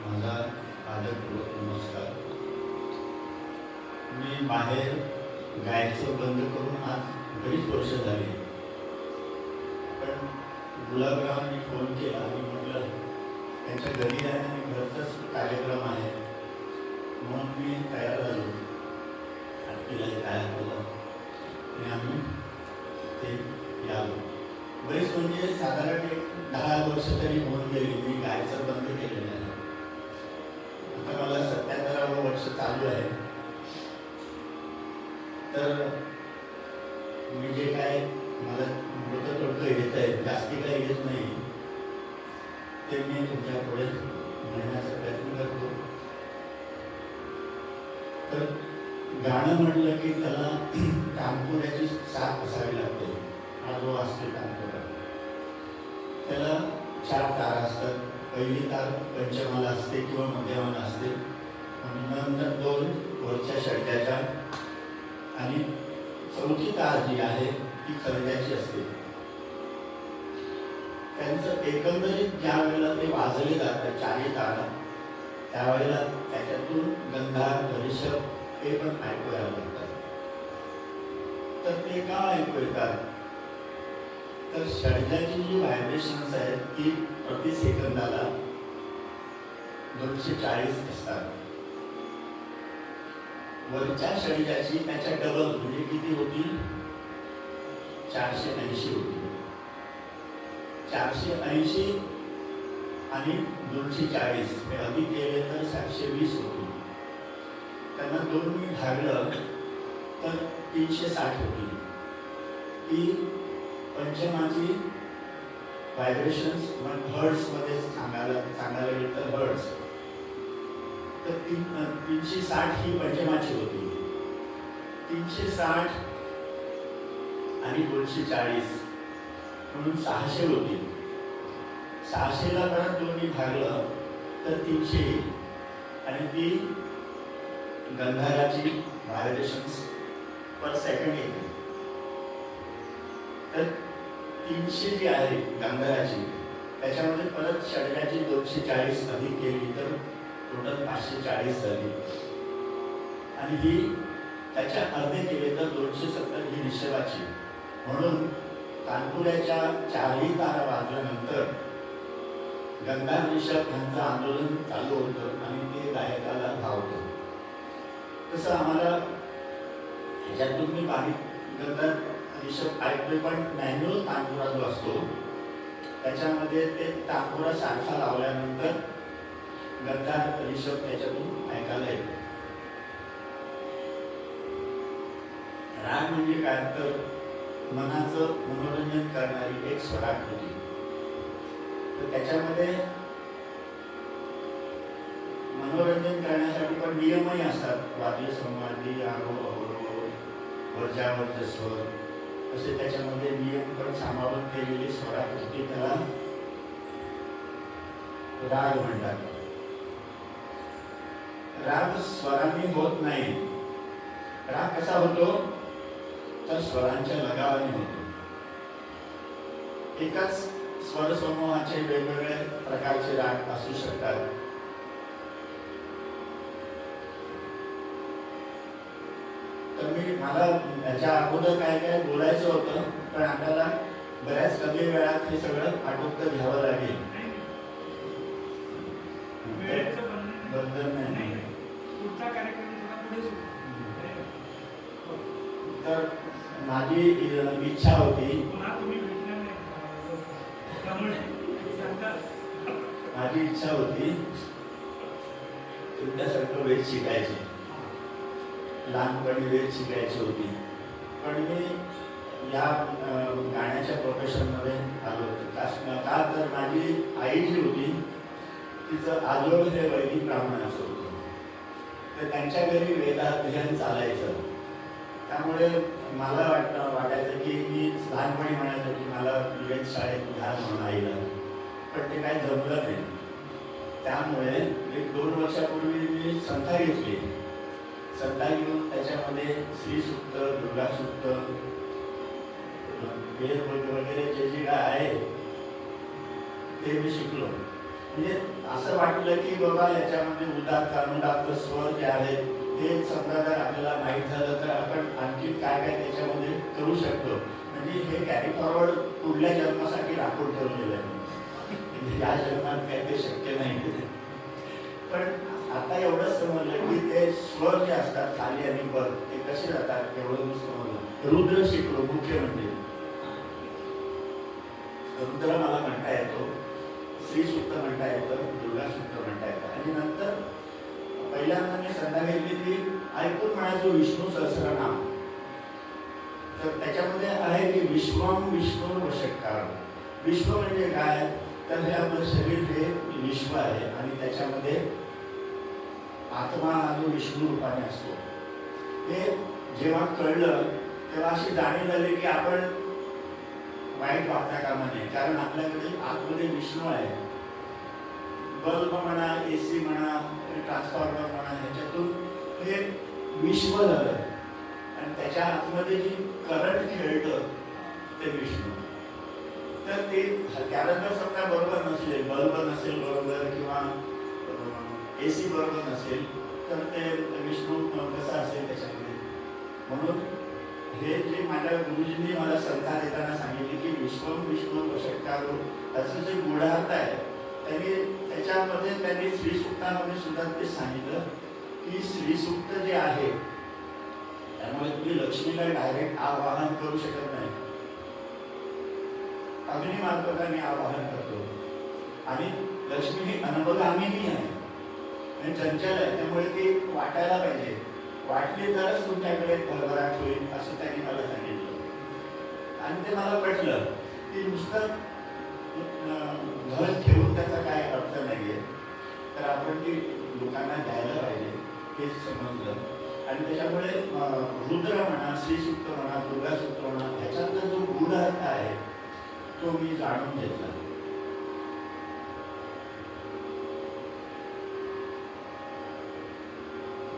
माझा आदरपूर्वक नमस्कार. मी बाहेर गायचं बंद करून आज बरीच वर्ष झाली. पण गुलाबरावांनी फोन केला आणि म्हटलं त्यांच्या घरी आहे आणि घरचाच कार्यक्रम आहे, म्हणून मी तयार झालो. आरतीला तयार केलं आणि आम्ही ते यालो. बरेच म्हणजे साधारण एक 10 वर्ष तरी होऊन गेली मी गायचं बंद केलेलं आहे. आता मला 77वं वर्ष चालू आहे. तर मी जे काय मला थोडं येत आहे, जास्ती काही येत नाही, ते मी तुमच्या पुढे म्हणण्याचा प्रयत्न करतो. तर गाणं म्हटलं की त्याला तानपुऱ्याची साथ असावी लागते. हा जो असते तानपुरा, त्याला 4 तार असतात. पहिली तार पंचमाला असते किंवा मध्यमाला असते, नंतर 2 वरच्या षडजाच्या आणि चौथी तार जी आहे ती खर्जाची असते. त्यांचं एकंदरीत ज्या वेळेला ते वाजले जातात 4ही तारा, त्यावेळेला त्याच्यातून गंधार ऋषभ हे पण ऐकू यावं लागतात. तर ते का ऐकू येतात? तर षडजाची जी व्हायब्रेशन्स आहेत ती प्रति सेकंदाला 240 असतात. वरच्या षडजाची त्याच्या डबल म्हणजे किती होतील? 480 होतील. 480 आणि 240 हे अधिक केले तर 720 होतील. त्यांना 2 मी भागलं तर 360 होतील. ती पंचमाची व्हायब्रेशन्स हर्ट्समध्ये सांगायला गेलं तर हर्ट्स, तर 360 ही पंचमाची होती. 360 आणि 240 म्हणून 600 होती. 600ला परत 2 भागलं तर 300 आणि ती गंधाराची व्हायब्रेशन्स पर सेकंड येते. तर 300 जी आहे गंधाराची, त्याच्यामध्ये परत षडजाची 240 अधिक केली तर टोटल 540 झाली. आणि ही त्याच्या अर्धे केले तर 270 ही ऋषभाची. म्हणून तानपुऱ्याच्या 4ही तारा वाजल्यानंतर गंधार ऋषभ यांचं आंदोलन चालू होतं आणि ते गायकाला भावतं. तसं आम्हाला ह्याच्यातून मी बारीक गंधार ऋषभ ऐकतोय, पण मॅन्युअल तानपुरा जो असतो त्याच्यामध्ये ते तानपुरा सारखा लावल्यानंतर गंधार ऋषभ त्याच्यातून ऐकायला येतो. राग म्हणजे काय? तर मनाचं मनोरंजन करणारी एक स्वराकृती. तर त्याच्यामध्ये मनोरंजन करण्यासाठी पण नियमही असतात. वाद्य संवादी, आरोह अवरोह, वर्जावर्ज स्वर, असे त्याच्यामध्ये नियम पण सांभाळून केलेली स्वराकृती त्याला राग म्हणतात. राग स्वरांनी होत नाही. राग कसा होतो? तर स्वरांच्या लगावाने होतो. एकाच स्वर समूहाचे वेगवेगळे प्रकारचे राग असू शकतात. तर मला याच्या अगोदर काय काय बोलायचं होतं, पण आपल्याला बऱ्याच कमी वेळात हे सगळं आटोपतं घ्यावं लागेल. बंधन नाही. तर माझी इच्छा होती, तुमच्यासारखं वेळ शिकायची, लहानपणी वेळ शिकायची होती. पण मी या गाण्याच्या प्रोफेशनमध्ये आलो होतो. का तर माझी आई जी होती तिचं आजोळ हे वैदिक ब्राह्मणाचं होतं. तर त्यांच्या घरी वेदाध्ययन चालायचं. त्यामुळे मला वाटायचं की मी लहानपणी म्हणायचो की मला वेधशाळेत घ्या म्हणून आईला, पण ते काही जमलं नाही. त्यामुळे 1-2 वर्षापूर्वी मी संथा घेतली. संथा घेऊन त्याच्यामध्ये श्रीसूक्त, दुर्गासूक्त, वेद वगैरे जे जे काय आहे ते मी शिकलो. म्हणजे असं वाटलं की बाबा याच्यामध्ये उदात्त अनुदात्त स्वर जे आहेत हे समजा जर आपल्याला माहीत झालं तर आपण आणखी काय काय त्याच्यामध्ये करू शकतो. म्हणजे हे कॅरी फॉरवर्ड पुढल्या जन्मासाठी राखून ठेवलेलं आहे. म्हणजे या जन्मात काय ते शक्य नाही. पण आता एवढंच समजलं की ते स्वर जे असतात खाली आणि वर ते कसे जातात एवढं मी समजलं. रुद्र शिकलो मुख्य म्हणजे रुद्र मला म्हणता येतो, श्री सूक्त म्हणता येतं, दुर्गा सूक्त म्हणता येतं. आणि नंतर पहिल्यांदा मी संध्या घेतली ती ऐकून म्हणायचो विष्णू सहस्रनाम. तर त्याच्यामध्ये आहे की विश्वम विष्णू वषट्कार. विश्व म्हणजे काय, तर हे आपलं शरीर हे विश्व आहे आणि त्याच्यामध्ये आत्मा हा जो विष्णू रूपाने असतो. हे जेव्हा कळलं तेव्हा अशी जाणीव झाली की आपण वाईट वागता कामा नये, कारण आपल्याकडे आतमध्ये विष्णू आहे. बल्ब म्हणा, AC म्हणा, ट्रान्सफॉर्मर म्हणा, ह्याच्यातून हे विश्व झालं आणि त्याच्या आतमध्ये जी करंट खेळतं ते विष्णू. तर ते त्याला जर समजा बरोबर नसेल, बल्ब नसेल बरोबर किंवा AC बरोबर नसेल तर ते विष्णू कसं असेल त्याच्यामध्ये. म्हणून हे जे माझ्या गुरुजींनी मला संस्था देताना सांगितले की विश्वम विष्णू वषट्कार, त्याचं जे गुढार्थ आहे त्याच्यामध्ये त्यांनी श्रीसूक्तामध्ये सुद्धा ते सांगितलं की श्रीसूक्त जे आहे त्यामुळे तुम्ही लक्ष्मीला डायरेक्ट आवाहन करू शकत नाही. अग्निमार्फताने आवाहन करतो आणि लक्ष्मी ही अनबगामिनी आहे आणि चंचल आहे, त्यामुळे ती वाटायला पाहिजे. वाटली तरच तुमच्याकडे भरभराट होईल असं त्यांनी मला सांगितलं. आणि ते मला पटलं की नुसतं घर ठेवून त्याचा काय अर्थ नाही आहे, तर आपण ती लोकांना द्यायला पाहिजे हे समजलं. आणि त्याच्यामुळे रुद्र म्हणा, श्रीसूक्त म्हणा, दुर्गा सूक्त म्हणा, ह्याच्यातला जो गूढ अर्थ आहे तो मी जाणून घेतला.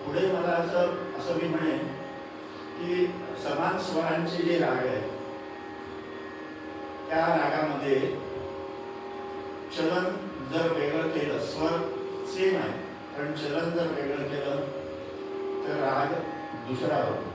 पुढे मला असं मी म्हणेन की समान स्वरांचे जे राग आहेत त्या रागामध्ये चलन जर वेगळं केलं, स्वर सेम आहे पण चलन जर वेगळं केलं तर राग दुसरा होतो.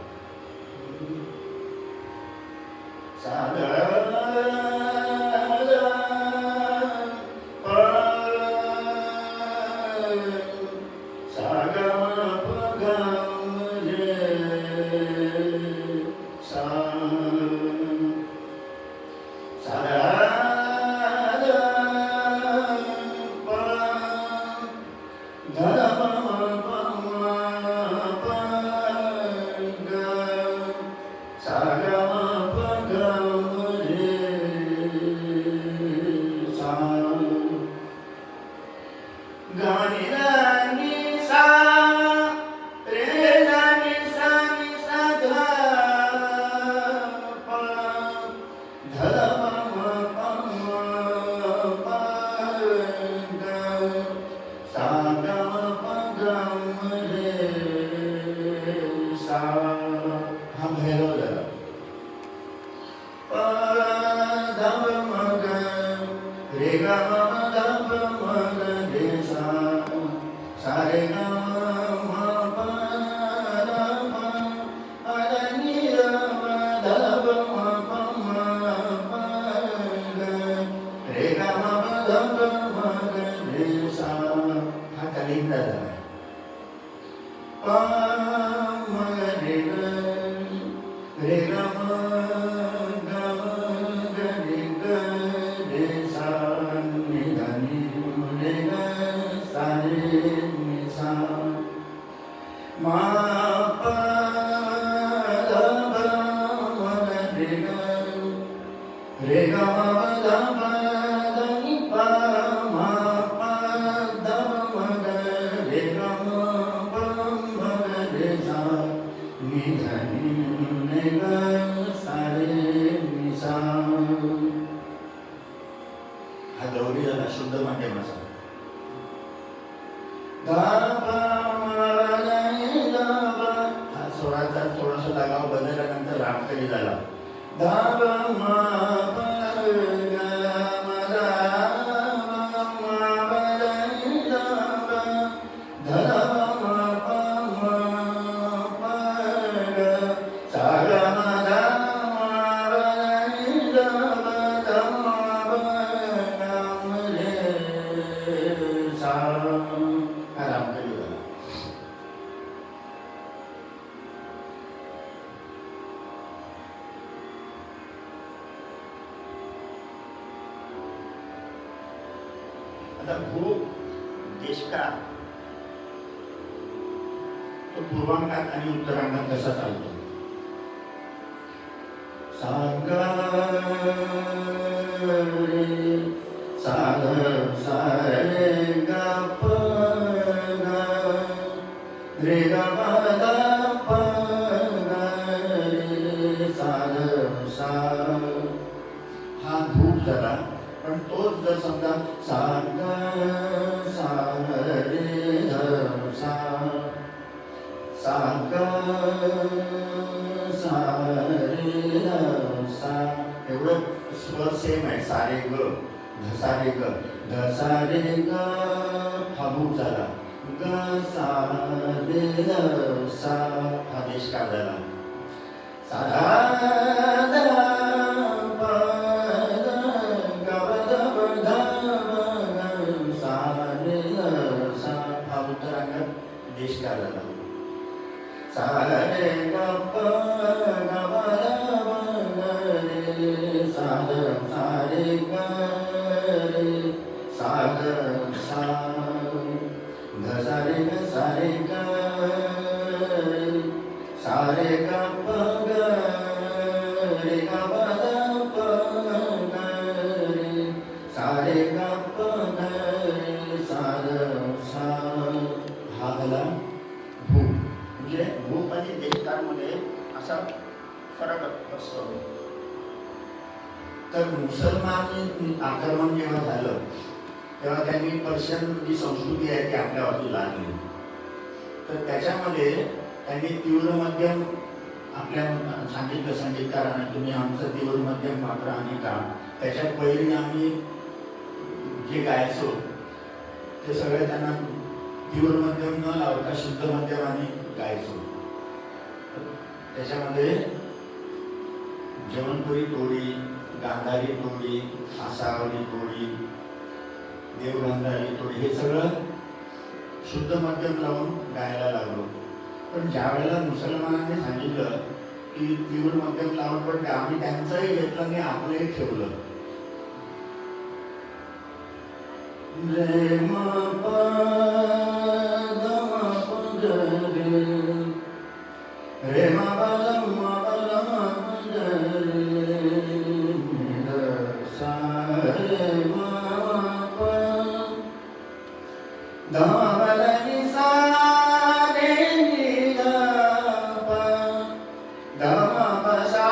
सा हा रामकली झाला. आता भू देशकाळ तो पूर्वांगात आणि उत्तरांगात कसा चालतो. सागा साग सारे गा प गा रे गा प दा प गा रे साग सा हा धूप झाला. पण तोच जर समजा सागा सा रे ध सा सागा सा रे ध सा एवढं स्वर सेम आहे. सारे ग धसारे ग धसारे ग हा भूप झाला. ग सा रे ध सा हा देशकाळ झाला. सा ध प ध ग ध प ध ग सा रे ध सा हा उत्तरांगात देशकाळ झाला. सा रे ग प ग ध रे सा ध सा रे ग रे सा ध सा ध सा रे ग सा रे ग रे सा रे ग प ग रे ग प ध प ग रे सा रे ग प ग रे सा ध सा हा झाला भूप. म्हणजे भूप आणि देशकाळमध्ये असा फरक असतो. तर मुसलमान आक्रमण जेव्हा झालं तेव्हा त्यांनी पर्शियन जी संस्कृती आहे ती आपल्यावरती लादली. तर त्याच्यामध्ये त्यांनी तीव्र मध्यम आपल्या सांगितलं संगीतकारांना, तुम्ही आमचं तीव्र मध्यम मात्रा आणि काम त्याच्या पहिली आम्ही जे गायचो ते सगळे त्यांना तीव्र मध्यम न लावता शुद्ध मध्यम आम्ही गायचो. त्याच्यामध्ये जवनपुरी टोळी, गांधारी टोळी, आसावरी टोळी, देवगांधारी टोळी हे सगळं शुद्ध मध्यम लावून गायला लागलो. पण ज्या वेळेला मुसलमानांनी सांगितलं की तीव्र मध्यम लावून, पण आम्ही त्यांचंही घेतलं आणि आपलंही ठेवलं. रे म प द म प द रे रे म प द म प द म प द रे द सा रे म प द म प द नि सा रे नि द प द म प सा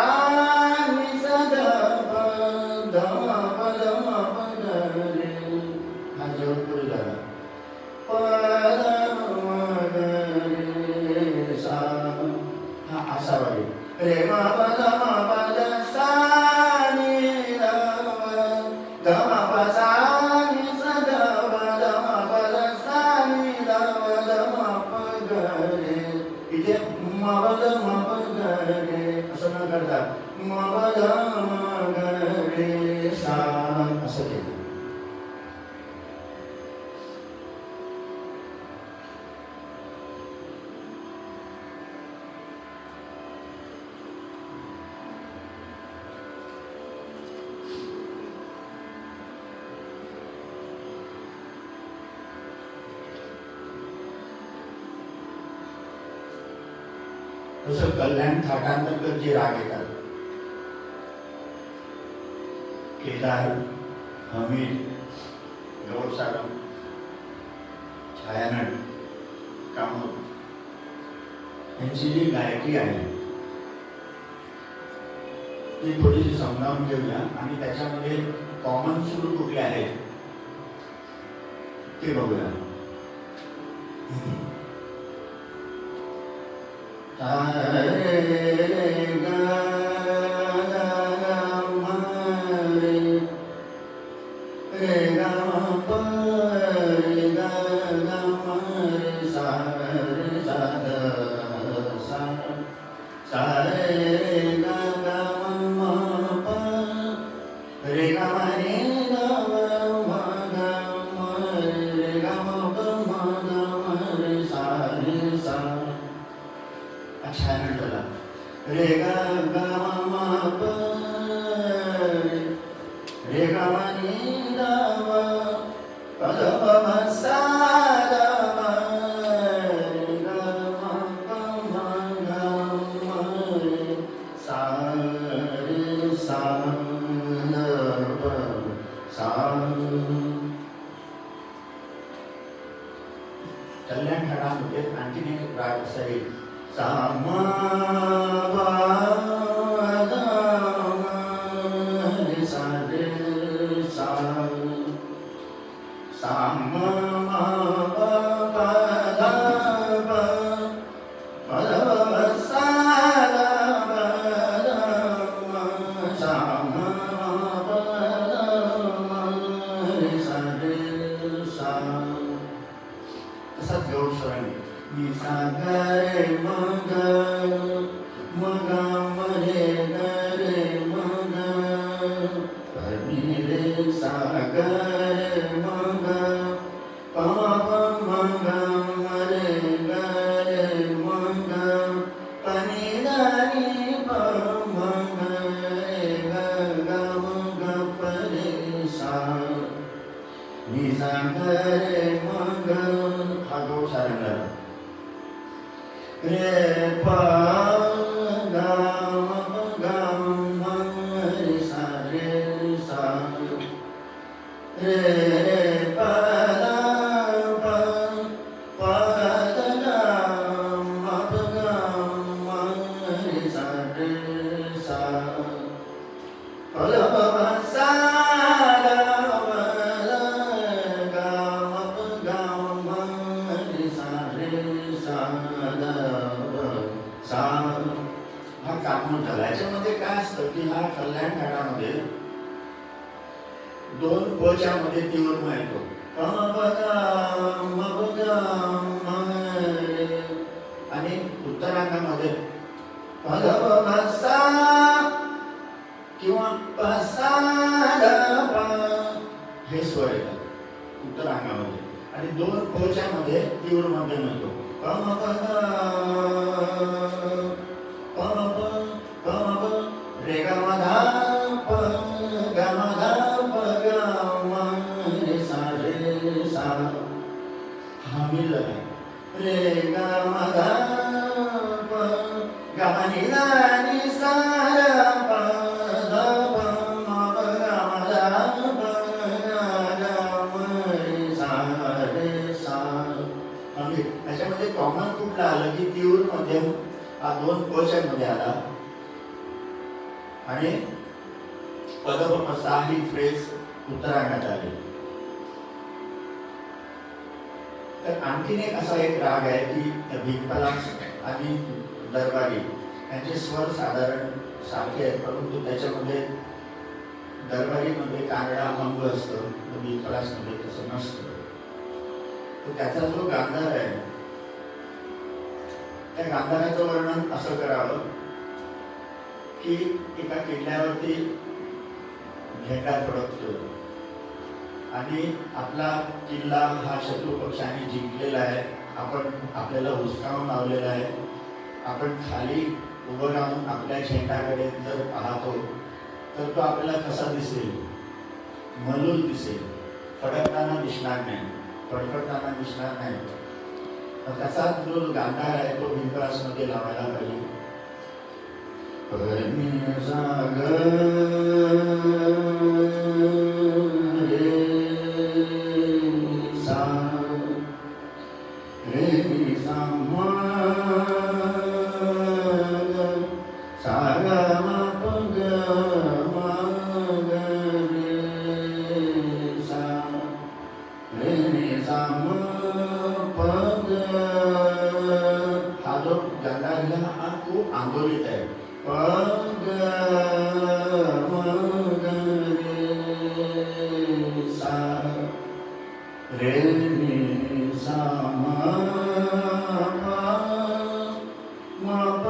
नि स द प द म प द म प द रे हा जवनपुरी झाला. प द म ग रे सा हा आसावरी. रे म प द म प द सा नि द प द म प सा नि स द प द म प द सा नि द प द म प ग रे. इथे म प द म प ग रे असं न करता म प द म ग रे सा असं केलं. तसं कल्याण थाटांतर्गत जे राग येतात, केदार, हमीर, गौडसारंग, छायानट, कामत यांची जी गायकी आहे ती थोडीशी समजावून घेऊया आणि त्याच्यामध्ये कॉमन सूर कुठले आहेत ते बघूया. रे गा मा रे गा मा गा मा रे गा छान झाला. रे गा गा मा प रे गा मा नि दा वा प द प म सा दा वा रे गा मा प म गा म रे सा रे सा न प सा. कल्याण घाटामध्ये आणखीन एक राग असा आहे. सा मा पा दा मा रे सा रे सा सा मा मा पा पा दा पा प द प सा दा पा दा मा सा मा पा दा मा रे सा रे सा. तसाच गौड स्वराने नि सा ग रे म ग म ग म रे ग रे म ग प नि रे सा ग रे म ग प म प म ग म रे ग रे म ग प नि द नि प म ग रे ग ग म ग प रे सा नि सा ग रे म ग. हा गौड सारंगा. रे प गा म गा म रे सा रे सा रे प दा प प द गा म प गा म रे सा रे सा प द प म सा दा प द गा म प गा म रे सा रे सा द प सा. हा काकमूळ झाला. याच्यामध्ये काय असतं की हा कल्याण घाटामध्ये दोन प च्या मध्ये तीव्र येतो. प म प ग म प ग म रे आणि उत्तरांगामध्ये प द प म सा किंवा प सा द प हे स्वर येतात उत्तरांगामध्ये आणि दोन प च्या मध्ये तीव्र मध्यम येतो. प म प ग प म प प म प रे ग म धा प ग म धा प ग म रे सा रे सा. हा मिळलं नाही. रे ग म धा प ग म नि धा नि सा द प ध प म प ग म धा प ग म रे सा रे सा. त्याच्यामध्ये कॉमन कुठला आलं की तीव्र मध्यम हा दोन प च्या मध्ये आला आणि पद प म सा ही फ्रेज उत्तरांगात आली. तर आणखीन एक असा एक राग आहे की भिकपलास आणि दरबारी यांचे स्वर साधारण सारखे आहेत, परंतु त्याच्यामध्ये दरबारीमध्ये कानडा अंग असतं, भिकपलासमध्ये तसं नसतं. तर त्याचा जो गांधार आहे त्या गांधाराचं वर्णन असं करावं की एका किल्ल्यावरती झेंडा फडकतो आणि आपला किल्ला हा शत्रू पक्षाने जिंकलेला आहे, आपण आपल्याला हुसकावून लावलेला आहे. आपण खाली उभं राहून आपल्या झेंड्याकडे जर पाहतो तर तो आपल्याला कसा दिसेल? मलूल दिसेल, फडकताना दिसणार नाही, फडफडताना दिसणार नाही. त्याचाच जो गांधार आहे तो भिकपलासमध्ये लावायला पाहिजे. हा जो गांधार हा खूप आंदोलित आहे. प ग म ग रे सा रे नि सा म प म प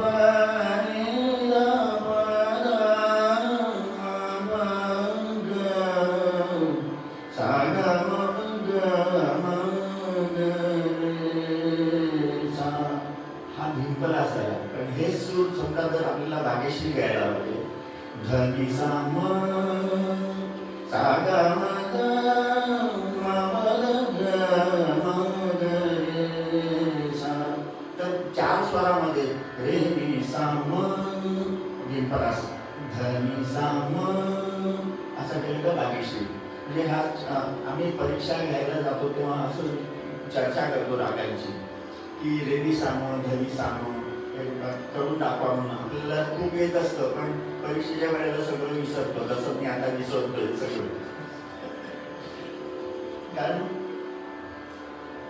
नि द प द म ग सा ग म ग म ग रे सा. हा भिकपलास आहे, पण बिनपरास धनी साम असं केलं का भाग्यश्री. म्हणजे हा आम्ही परीक्षा घ्यायला जातो तेव्हा असं चर्चा करतो रागांची की रेडी साम धनी साम करून दाखवा म्हणून. आपल्याला खूप येत असतं पण परीक्षेच्या वेळेला सगळं विसरतो, जसं मी आता विसरतोय सगळं.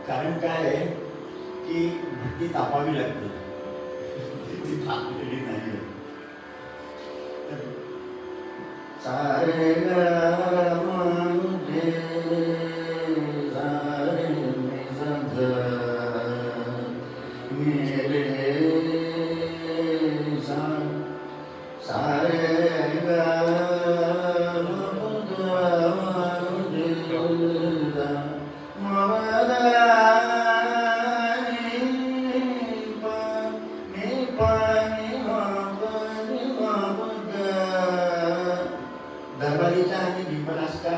कारण काय आहे की भक्ती तापावी लागते, ती तापलेली नाही. सारे दरबारीच्या आणि बिंबलासच्या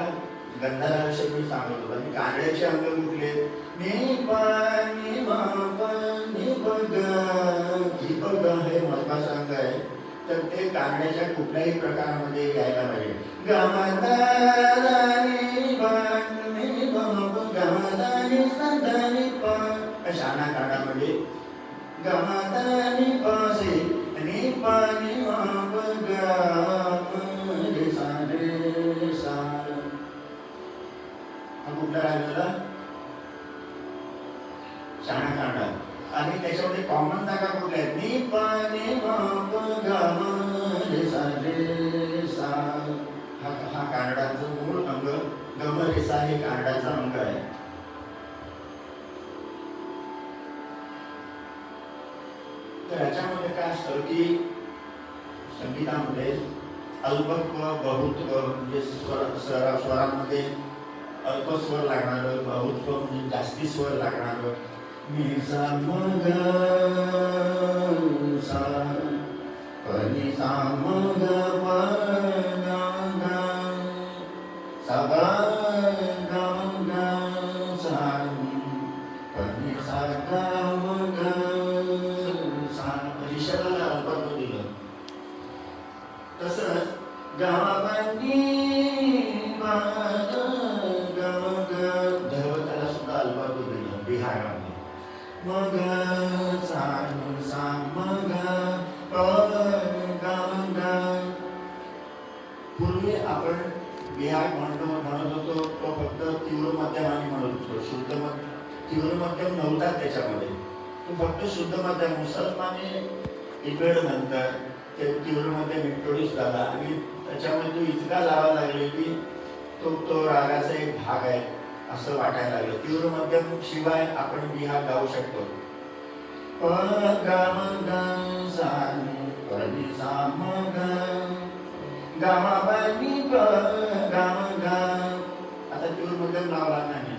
गंधाराविषयी मी सांगतो. आणि कांड्याचे अंग कुठले? मी पाणी बघ हे महत्वाचं अंग आहे. तर ते कांड्याच्या कुठल्याही प्रकारामध्ये यायला पाहिजे. शाना कांडामध्ये गमादानी पासे आणि पाणी कुठला राहिलेला शाणा कांडा. आणि त्याच्यामध्ये कॉमन जागा कुठल्या आहेत? नि पाणी हा कांडाचं मूळ अंग. गमरेसा हे कांडाचं अंग आहे. तर याच्यामध्ये काय असतं की संगीतामध्ये अल्पत्व बहुत्व म्हणजे स्वरांमध्ये अल्प स्वर लागणार, बहुत्व म्हणजे जास्ती स्वर लागणार. मी सा मग सा पनी सा मग सा गा सा पनी सा गा सा. ऋषभाला अल्पत्व दिलं. तसंच गावाबांनी धर्वताला सुद्धा अल्पत्व दिलं बिहारामध्ये. मग पूर्वी आपण बिहार म्हणत होतो तो फक्त तीव्र मध्यमाने म्हणत होतो. शुद्ध तीव्र मध्यम नव्हता त्याच्यामध्ये, तो फक्त शुद्ध मध्यम. मुसलमाने इकडे नंतर ते तीव्र मध्यम इंट्रोड्यूस झाला आणि त्याच्यामध्ये तो इतका लावा लागले की तो रागाचा एक भाग आहे असं वाटायला लागलं. तीव्र मध्यम शिवाय आपण बिहार गाऊ शकतो. आता तीव्र मध्यम लावला नाही.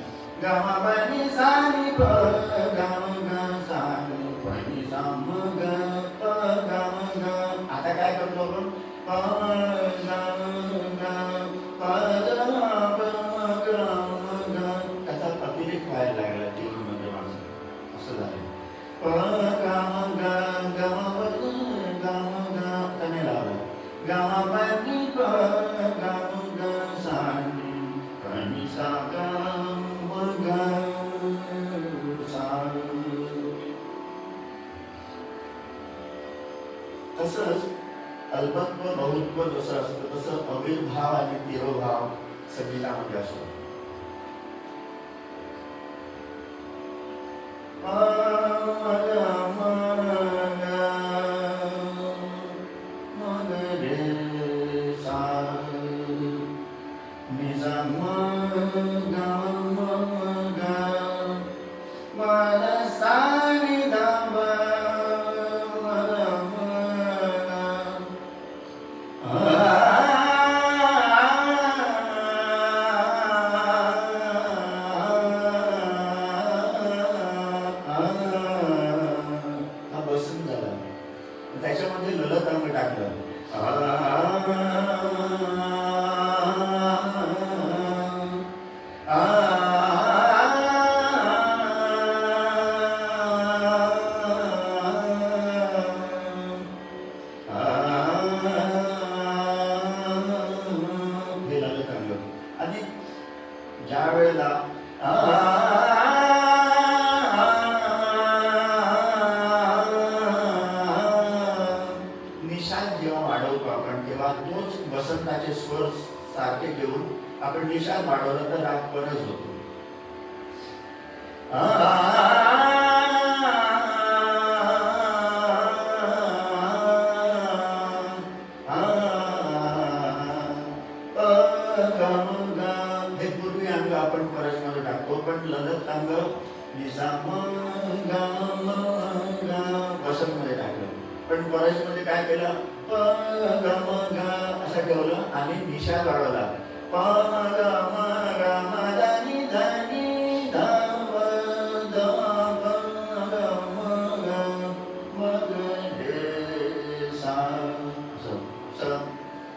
आता काय करतो आपण? त्याचा अतिरेक व्हायला लागला तीव्र मध्यमाचा. असं झालं. त्याने लावला तसंच अल्पत्व बहुत्व जसं असतं तसं अविर्भाव आणि तिरोभाव संगीतामध्ये असतो. त्याच्यामध्ये ललत अंग टाकलं. स्वर सारखे घेऊन आपण निशाण वाढवला तर राग परत होतो. हे पूर्वी अंग आपण परसमध्ये टाकतो, पण ललत अंग वसंतमध्ये टाकलं. पण परसमध्ये काय केलं, प ग म ग असं ठेवलं आणि निशाण वाढवला. प ग म ग म ध नि ध नि ध प ध प ग म ग म ग रे सा.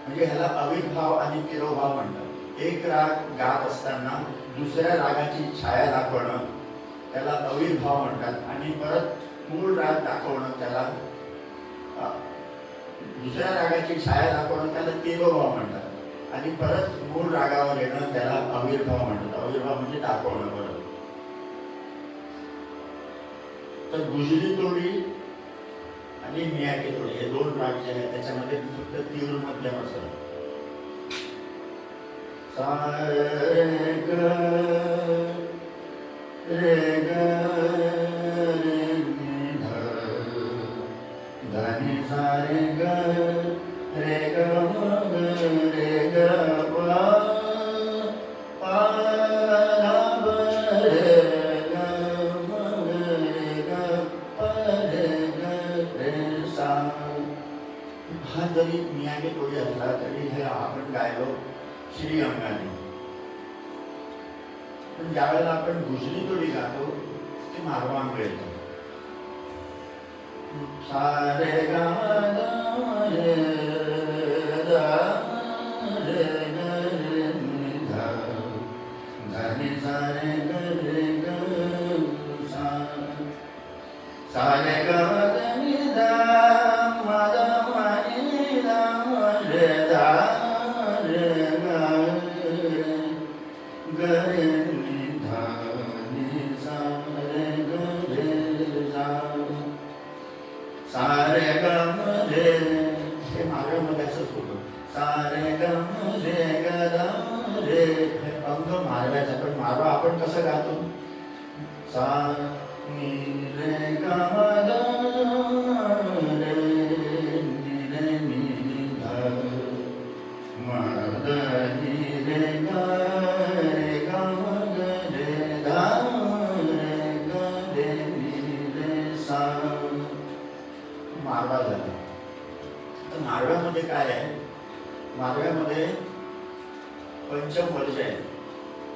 म्हणजे ह्याला अविर्भाव आणि तिरोभाव म्हणतात. एक राग गात असताना दुसऱ्या रागाची छाया दाखवणं त्याला अविर्भाव म्हणतात, आणि परत मूळ राग दाखवणं त्याला दुसऱ्या रागाची छाया दाखवणं त्याला तिरोभाव म्हणतात, आणि परत मूळ रागावर येणं त्याला अविर्भाव म्हणतात. अविर्भाव म्हणजे दाखवणं परत. तर गुजरी तोडी आणि मियाके तोडी हे दोन राग जे आहेत त्याच्यामध्ये फक्त तीव्र मध्यम असतात. सा रे ग रे ग रे नि ध ध नि सा रे ग रे ग म ग रे ग प प ध ब रे ग म ग रे ग प रे ग रे सा. हा जरी मियाके तोडी असला तरी हे आपण गायलो श्री अंगाने. पण ज्यावेळेला आपण गुजरी तोडी गातो ते मारवा अंग येतो. सा रे ग म रे ग रे ग रे नि ध ध नि सा रे ग रे ग सा. सा रे ग ग नि ध म ध म नि ध म रे ध रे ग ग रे नि ध नि सा रे ग रे सा. सा रे ग म रे हे मार्गामध्ये असंच होतं. सा रे ग म रे ग ध रे हे अंग मारवायचा. पण मारवा आपण कसं गातो, सा नि रे ग म ध रे नि रे नि ध म ध नि रे ग रे ग म ग रे ध रे ग रे नि रे सा. मारवा झाला. तर मारव्यामध्ये काय आहे, मारव्यामध्ये पंचम वर्ज आहे.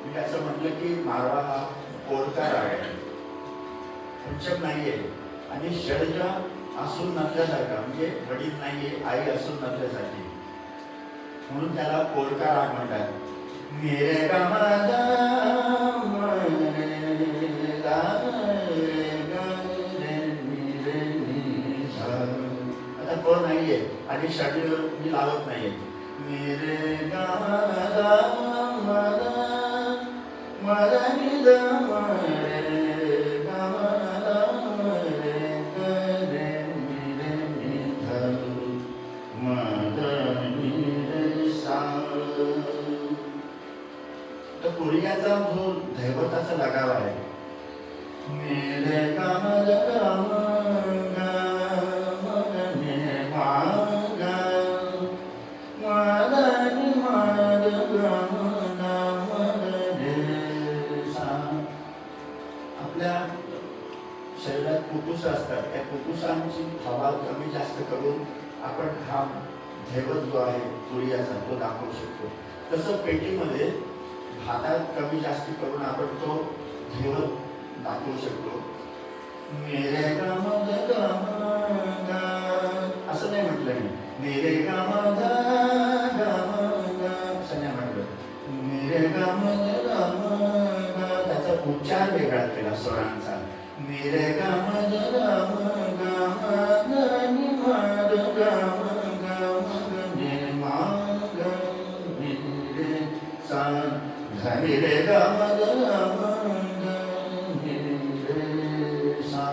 म्हणजे असं म्हटलं की मारवा हा कोरका राग आहे, पंचम नाहीये, आणि षड्ज असून नसल्यासारखा, म्हणजे वडील नाहीये, आई असून नसल्यासारखी, म्हणून त्याला कोरका राग म्हणतात. मेरे ग म ध म रे ग रे ग रे नि रे नि ध. आता क नाहीये आणि षड्ज मी लावत नाहीये. मेरे ग म ध म ध म ध नि ध म रे ग म ध म रे ग रे नि रे नि ध म ध नि रे सा. तर कोरियाचा जो दैवताचा लगाव आहे, मेरे ग म ग म ग म ग ने मा ग म ध नि म ध ग म ग म ग रे सा. आपल्या शरीरात फुफ्फुस असतात, त्या फुफ्फुसांची हवा कमी जास्त करून आपण हा दैवत जो आहे कोरियाचा तो दाखवू शकतो. तसं पेटीमध्ये भातात कमी जास्त करून आपण तो दैवत दाखवू शकतो. मेरे ग म ग म ग असं नाही म्हटलं मी. मेरे ग म ग म ग असं नाही म्हटलं. मेरे ग म ग म ग त्याचा उच्चार वेगळा केला स्वरांचा. मेरे ग म ग म ग ग नि म ग म ग म ग ने मा ग नि रे सा. ध नि रे ग म ग म ग नि रे सा.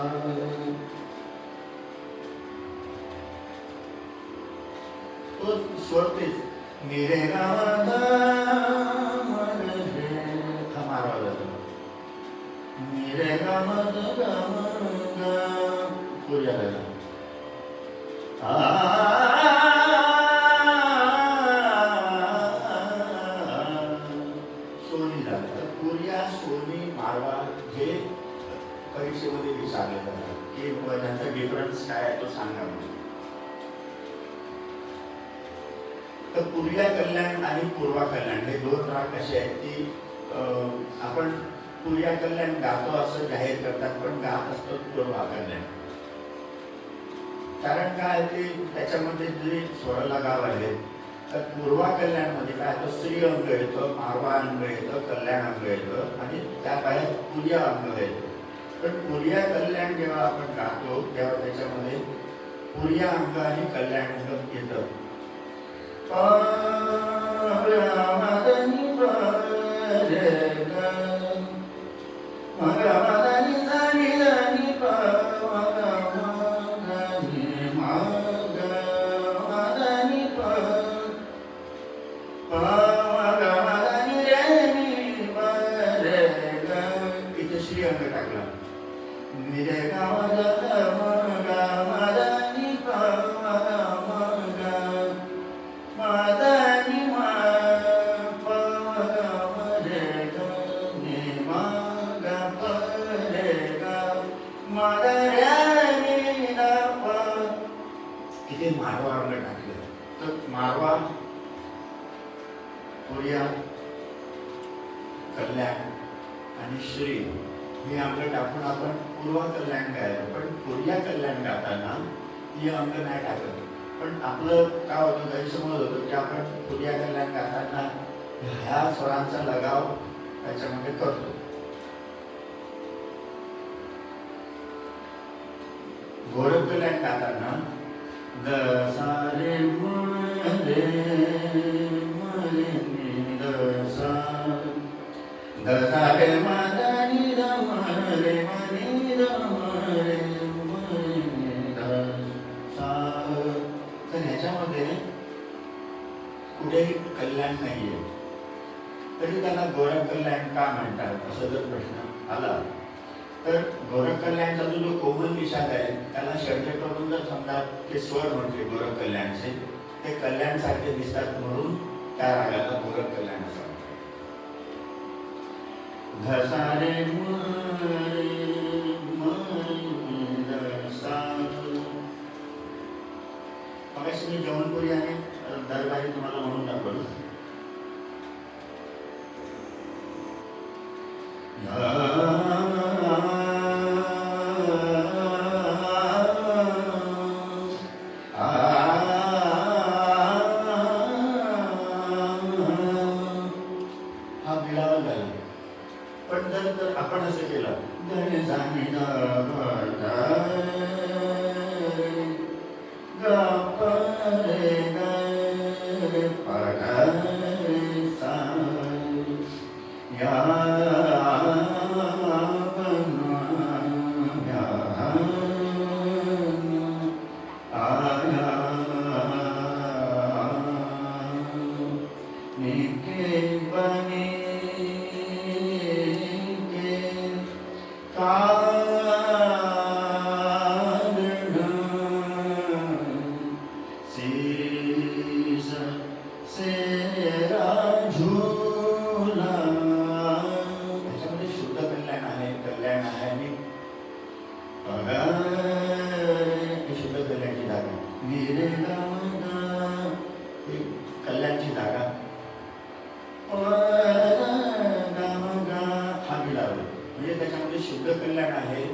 तो स्वर तेच निरे गा गा रे हा मारवा जातो. निरे गा गा पुऱ्या झाला. सोनी झालं. तर पुऱ्या, सोनी, मारवा हे परीक्षेमध्ये विचारले जातात की त्यांचा डिफरन्स काय आहे तो सांगा. तर पुर्या कल्याण आणि पूर्वा कल्याण हे दोन राग कसे आहेत की आपण पुर्या कल्याण गातो असं जाहीर करतात, पण गात असतो पूर्वा कल्याण. कारण काय ते त्याच्यामध्ये जे स्वर लगाव आहेत, तर पूर्वा कल्याणमध्ये काय तो श्री अंग येतो, मारवा अंग येतं, कल्याण अंग येतं आणि त्या बाहेर पुर्या अंग येतं. पण पुर्या कल्याण जेव्हा आपण गातो तेव्हा त्याच्यामध्ये पुर्या अंग आणि कल्याण अंग येतं. इथे श्री अंग टाकला. निरे गावाला इथे मारवा अंग टाकलं. तर मारवा, पुर्या, कल्याण आणि श्री हे अंग टाकून आपण पूर्वा कल्याण गायलो. पण पुर्या कल्याण गाताना ही अंग नाही टाकत. पण आपलं काय होतं, गैरसमज होतं की आपण पुर्या कल्याण गाताना ह्या स्वरांचा लगाव त्याच्यामध्ये करतो. गोरख कल्याण गाताना ग सा रे म रे म रे नि ग सा ग सा रे म द नि द म रे म नि द म रे म नि द सा. तर ह्याच्यामध्ये कुठेही कल्याण नाहीये, तरी त्याला गोरख कल्याण का म्हणतात असं जर प्रश्न आला तर गोरख कल्याणचा जो कोमल निषाद आहे त्याला षडजट करून जर समजा ते स्वर म्हटले गोरख कल्याणचे, ते कल्याण सारखे दिसतात म्हणून त्या रागाला गोरख कल्याण असं म्हणतात. घसारे मगाशी मी जौनपुरी आणि दरबारी तुम्हाला म्हणून दाखवलं. हा बिलावा झाला. पण जर आपण असं केलं त्याच्यामध्ये शुद्ध कल्याण आहे, कल्याण आहे आणि शुद्ध कल्याणची जागा, कल्याणची जागा हा बिलावल. म्हणजे त्याच्यामध्ये शुद्ध कल्याण आहे,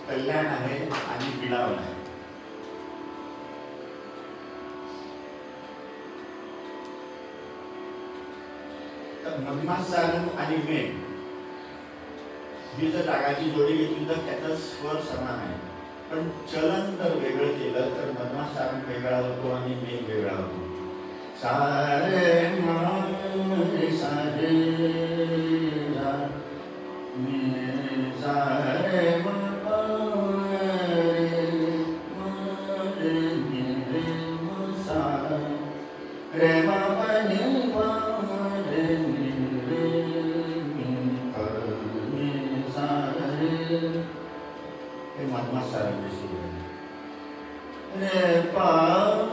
कल्याण आहे आणि बिलावल आहे. मधमासारंग आणि मेघ ही जर रागाची जोडी घेतली तर त्याचा स्वर समान आहे, पण चलन जर वेगळं केलं तर मधमासारंग वेगळा होतो आणि मेघ वेगळा होतो. सारे मारे सारे रा मे सारे मा रे मा सा रे मा नी हे मधमास सारंगी सुरू आहे. रे पा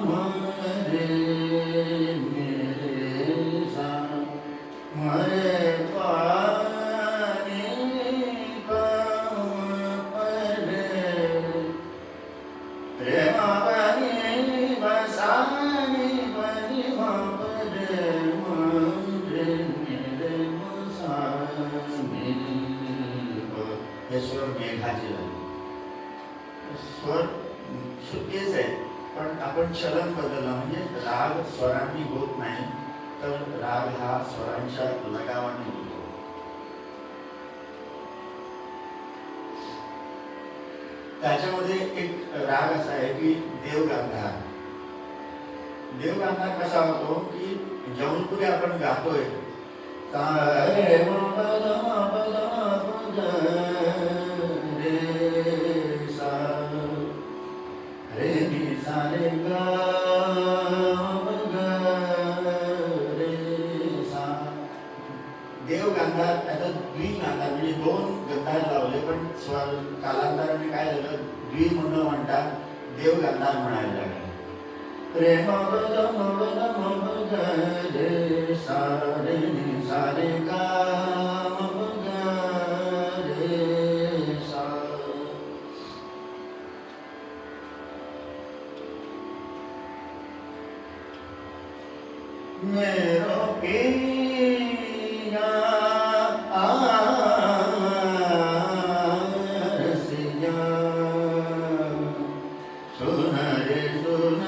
म रे रे सा म रे पा नी पा म रे रे मा पा नी पा सा नी पा नी मा पा रे म रे रे म सा नी प. हे स्वर मेघाचे झाले. स्वर तेच आहे, पण आपण चलन बदलला म्हणजे राग स्वरांनी होत नाही, तर राग हा स्वरांच्या लगावाने होतो. त्याच्यामध्ये एक राग असा आहे की देवगांधार. देवगांधार कसा होतो की जौनपुरी आपण गातोय रे मी सा रे ग रे सा. देव गांधार आता द्विगांधार म्हणजे दोन गंधार लावले, पण स्वर कालांतराने काय झालं, द्वि म्हणून म्हणतात देव गांधार म्हणायला लागले. रे म ग रे सा रे नि सा रे गा म ग रे सा. मेरो पिया रसिया सुन रे सुन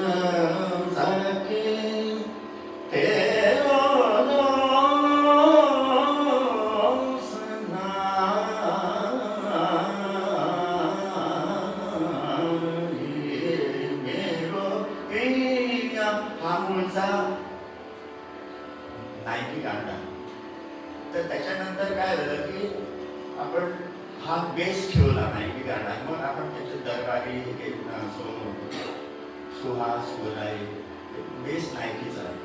सखी तेरो दोस्ना मेरो पिया. हा मूळचा नायकी काढला. तर त्याच्यानंतर काय झालं की आपण हा बेस ठेवला नायकी काढला, मग आपण त्याचे दरबारी सुहास बोलाय बेस नायकीचा आहे.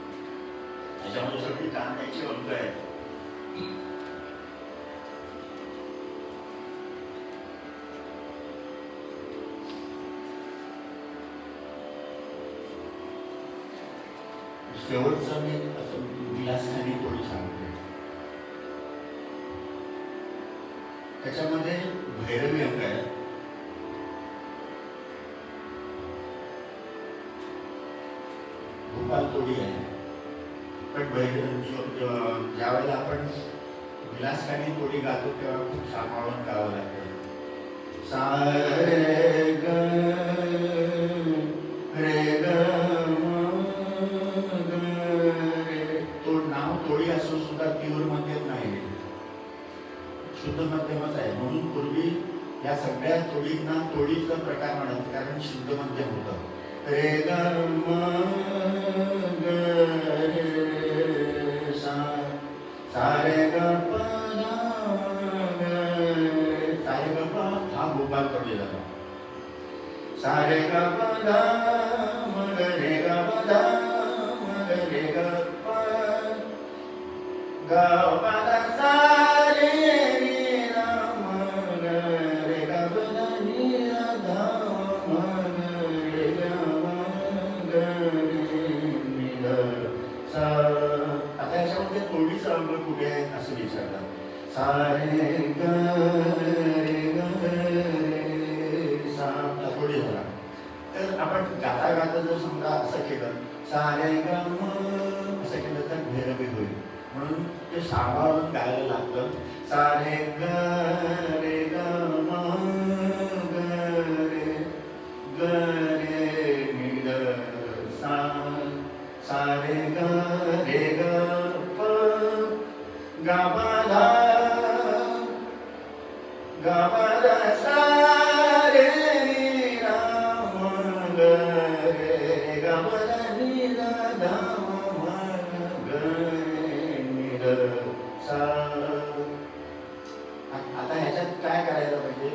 त्याच्यामध्ये सगळी कांद्याची अंक आहेत. शेवटचं मी असं विलासखानी थोडी सांगतो. त्याच्यामध्ये भैरवी अंक आहे. भोपाल तोडी आहे, पण ज्या वेळेला आपण विलासखानी तोडी गातो तेव्हा खूप सांभाळून गावं लागतं. सा रे ग रे ग तोडी असून सुद्धा तीव्र मध्यम नाही, शुद्ध मध्यमच आहे. म्हणून पूर्वी या सगळ्या तोडींना तोडीचा प्रकार म्हणत, कारण शुद्ध मध्यम होतं. रे ग म ग रे सा सा रे ग प सा रे ग प हा भोपाल तोडी जातो. सा रे ग प ध म ग रे ग प ध म ग रे ग प ग प ध सा रे रे र म ग रे ग प ध नि र ध म ग रे ग म ग रे नि र सा. आता याच्यामध्ये तोडीचा अंग कुठे आहे असं विचारतात. सा रे ग रे ग रे सा तोडी झाला. तर आपण गाता गाता जर समजा असं केलं सा रे ग म असं केलं तर भैरवी होईल. म्हणून ते सांभाळून गायला लागतं. सा रे ग रे ग म ग रे नि र सा सा रे ग प ग प ध ग प ध सा रे नि र म ग रे ग प ध नि र ध म ग रे नि र सा. आता ह्याच्यात काय करायला पाहिजे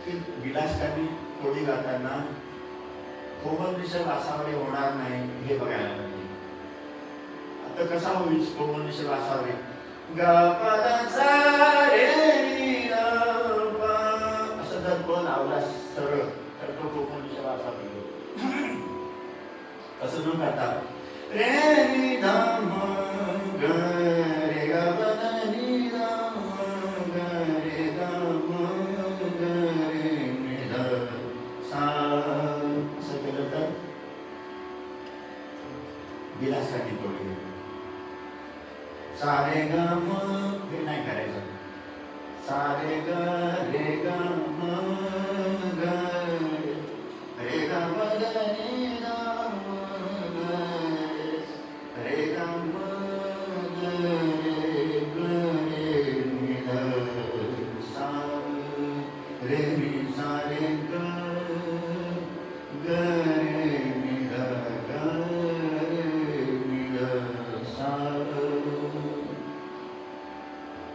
की विलासकांनी तोडी गाताना कोमल ऋषभ असावरे होणार नाही हे बघायला पाहिजे. आता कसा होईल कोमल ऋषभ असावरे ग प ध सा रे नि र प प लावला सरळ तर तो कोकणीच्या वाचा मिळतो. असं न करता रे नि ध म ग रे ग प ध नि ध म ग रे ग म ग रे नि ध सा असं केलं तर विलासाने तोडली. सा रे ग म हे नाही करायचं. सा रे ग म ग रे ग म ग नि ध म ग रे ग म ग ग रे नि ध सा रे नि सा रे ग ग रे नि ध ग रे नि ध सा.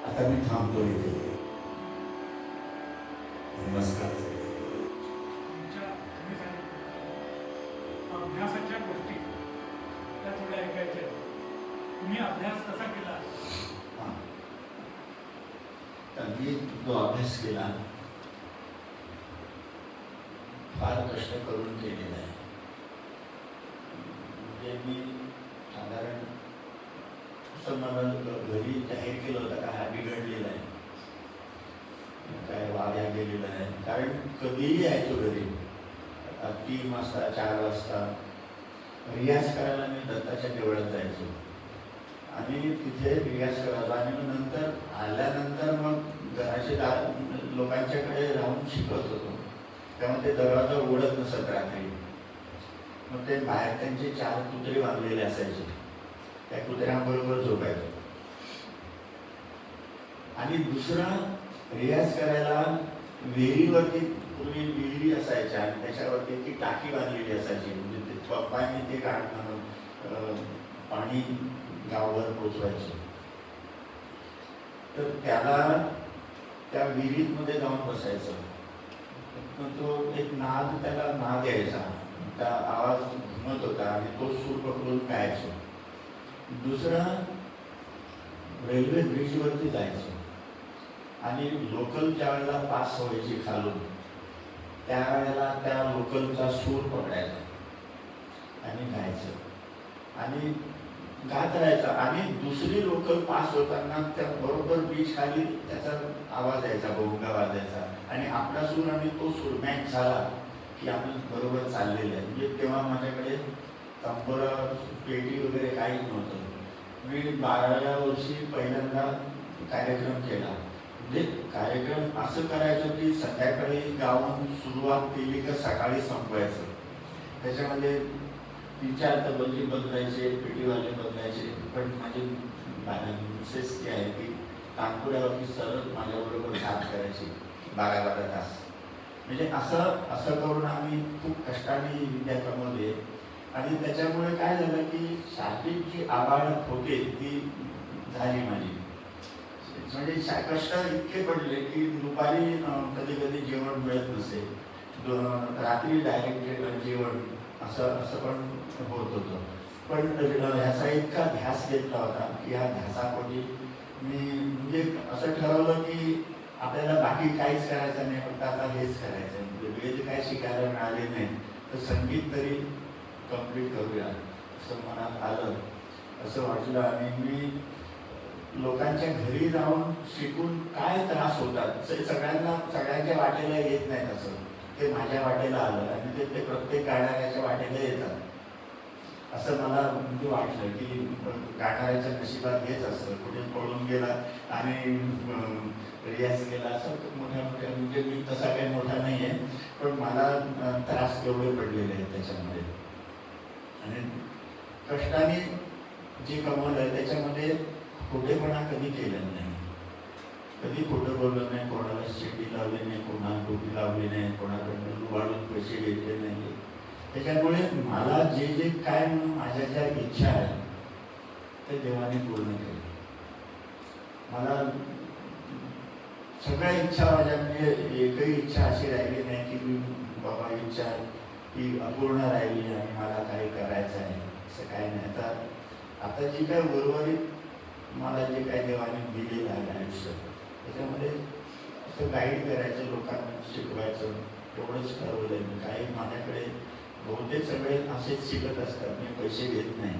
आता मी थांबतो इथे. नमस्कार. अभ्यासाच्या गोष्टी त्या थोड्या ऐकायच्या. तुम्ही अभ्यास कसा केला? तर मी जो अभ्यास केला फार कष्ट करून केलेला आहे. म्हणजे मी साधारण असं मला घरी जाहीर केलं होतं का हा बिघडलेला आहे, काय वाऱ्या गेलेला आहे. कारण कधीही यायचो घरी 3 वाजता 4 वाजता रियाज करायला मी दत्ताच्या देवळात जायचो आणि तिथे रियाज करायचो. आणि मग नंतर आल्यानंतर मग घराचे लोकांच्याकडे राहून शिकत होतो. त्यामुळे ते दरवाजा उघडत नसत रात्री. मग ते बाहेर त्यांचे 4 कुत्रे बांधलेले असायचे. त्या कुत्र्यांबरोबर झोपायचो. आणि दुसरा रियाज करायला विहिरीवरती, पूर्वी विहिरी असायच्या आणि त्याच्यावरती ती टाकी बांधलेली असायची. म्हणजे ते पप्पांनी ते पाणी गावभर पोचवायचे. तर त्याला त्या विहिरीमध्ये जाऊन बसायचं. तो एक त्याला नाद यायचा, त्या आवाज घुमत होता आणि तो सूर पकडून गायचो. दुसरा रेल्वे ब्रिजवरती जायचं आणि लोकल ज्या वेळेला पास व्हायची खालून त्यावेळेला त्या लोकलचा सूर पकडायचा आणि गायचं आणि गात राहायचा. आणि दुसरी लोकल पास होताना त्या बरोबर ब्रिज खाली त्याचा आवाज यायचा, भोंगा वाजायचा आणि आपला सूर आणि तो सूर मॅच झाला की आपण बरोबर चाललेलं आहे. म्हणजे तेव्हा माझ्याकडे तंबोरा पेटी वगैरे काहीच नव्हतं. मी 12व्या वर्षी पहिल्यांदा कार्यक्रम केला. म्हणजे कार्यक्रम असं करायचं की संध्याकाळी गाऊन सुरुवात केली का सकाळी संपवायचं. त्याच्यामध्ये 3-4 तबलजी बदलायचे, पेटीवाले बदलायचे. पण माझी मिसेस जी आहे ती तानपुऱ्यावरती सरळ माझ्याबरोबर साथ करायची 12-12 तास. म्हणजे असं करून आम्ही खूप कष्टाने विद्या कमवली. आणि त्याच्यामुळे काय झालं की शारीरिक जी आवाड होते ती झाली माझी. म्हणजे कष्ट इतके पडले की दुपारी कधी कधी जेवण मिळत नसे, रात्री डायरेक्ट जेवण असं पण होत होतं. पण ह्याचा इतका ध्यास घेतला होता की ह्या ध्यासापोटी मी म्हणजे असं ठरवलं की आपल्याला बाकी काहीच करायचं नाही, फक्त आता हेच करायचं. वेद काय शिकायला मिळाले नाही तर संगीत तरी कंप्लीट करूया असं मनात आलं, असं वाटलं. आणि मी लोकांच्या घरी जाऊन शिकून काय त्रास होतात सगळ्यांच्या वाटेला येत नाही. तसं ते माझ्या वाटेला आलं आणि ते प्रत्येक गाणाऱ्याच्या वाटेला येतात असं मला म्हणजे वाटलं की गाणाऱ्याच्या नशिबात हेच असतं. कुठे पळून गेला आणि रियाज केला असं मोठ्या म्हणजे मी तसा काही मोठा नाही आहे, पण मला त्रास एवढे पडलेले आहेत त्याच्यामध्ये. आणि कष्टाने जे कमवलं आहे त्याच्यामध्ये खोटेपणा कधी केलेला नाही, कधी खोटं बोललं नाही, कोणाला शेती लावली नाही, कोणाला टोपी लावली नाही, कोणाकडनं लुबाडून पैसे घेतले नाही. त्याच्यामुळे मला जे काय माझ्या ज्या इच्छा आहेत ते देवाने पूर्ण केले. मला सगळ्या इच्छा माझ्या म्हणजे एकही इच्छा अशी राहिली नाही की मी बाबा इच्छा ती अपूर्ण राहिली आणि मला काही करायचं आहे असं काही नाही. आता जी काय उर्वरित मला जे काही देवाने दिलेलं आहे आयुष्य त्याच्यामध्ये असं गाईड करायचं, लोकांना शिकवायचं, करायचं एवढंच ठरवलं मी. काही माझ्याकडे बहुतेक सगळे असेच शिकत असतात, मी पैसे घेत नाही.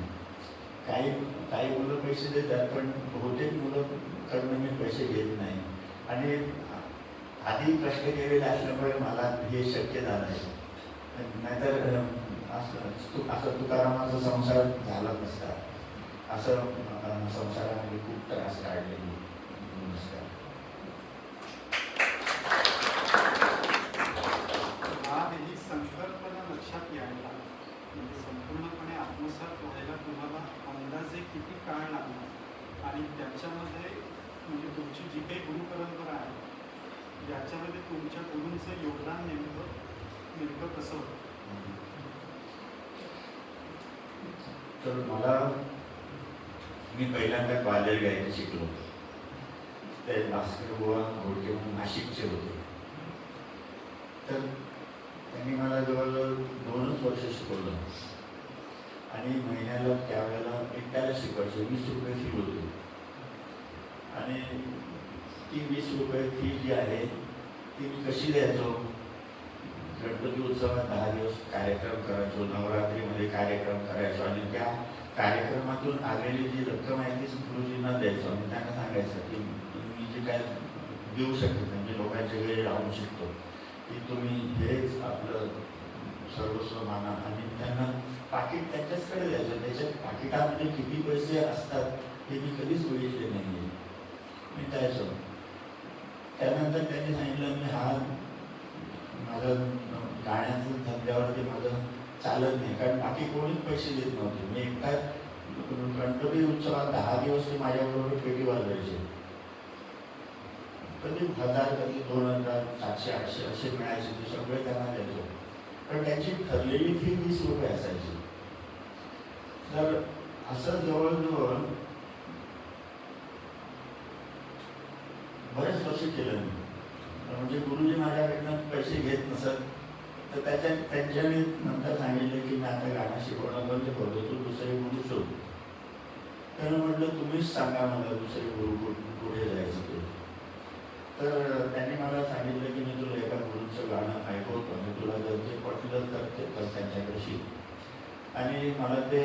काही काही मुलं पैसे देतात, पण बहुतेक मुलं मी पैसे घेत नाही. आणि आधी कष्ट केलेले असल्यामुळे मला हे शक्य झालं आहे. नाहीतर असं तुकारामाचा संसार झाला नसता. असं संसारामध्ये खूप त्रास काढलेली. नमस्कार. ही संकल्पना लक्षात यायला म्हणजे संपूर्णपणे आत्मसात व्हायला तुम्हाला अंदाजे किती काळ लागला आणि त्याच्यामध्ये म्हणजे तुमची जी काही गुरु परंपरा आहे याच्यामध्ये तुमच्या गुरूंचं योगदान नेमकं कसं होतं? तर मी पहिल्यांदा ग्वाल्हेर गायचं शिकलो. ते भास्कर बुवा घोडके म्हणून नाशिकचे होते. तर त्यांनी मला जवळजवळ 2च वर्ष शिकवलं आणि महिन्याला त्यावेळेला एकट्याला शिकवायचे 20 रुपये फी होती. आणि ती 20 रुपये फी जी आहे ती मी कशी द्यायचो? गणपती उत्सवात 10 दिवस कार्यक्रम करायचो, नवरात्रीमध्ये कार्यक्रम करायचो आणि त्या कार्यक्रमातून आलेली जी रक्कम आहे तीच गुरुजींना द्यायचो आणि त्यांना सांगायचं की मी जे काय देऊ शकत नाही, म्हणजे लोकांच्या वेळी राहू शकतो, की तुम्ही हेच आपलं सर्वस्व माना. आणि त्यांना पाकिट त्यांच्याचकडे द्यायचं. त्याच्या पाकिटामध्ये किती पैसे असतात हे मी कधीच बघितले नाही. मी द्यायचो. त्यानंतर त्यांनी सांगितलं मी हा माझं गाण्याचं धंद्यावरती माझं चालत नाही, कारण बाकी कोणीच पैसे देत नव्हते. मी एकटा गणपती उत्सवात 10 दिवस ते माझ्याबरोबर पेटी वाजवायचे. कधी 1000, कधी 2000, 700, 800 असे मिळायचे. ते सगळे त्यांना द्यायचो. पण त्यांची ठरलेली फी 20 रुपये असायची. तर असं जवळजवळ बरेच वर्ष केलं मी. म्हणजे गुरुजी माझ्याकडनं पैसे घेत नसत, तर त्यांच्याने नंतर सांगितलं की मी आता गाणं शिकवणं बंद करतो, तू दुसरे गुरु शोध. त्यानं म्हटलं तुम्हीच सांगा मला दुसरे गुरु कुठे जायचं ते. तर त्यांनी मला सांगितलं की मी तुला एका गुरुचं गाणं ऐकवतो आणि तुला जर ते पटलं तर ते त्यांच्याकडे शिक. आणि मला ते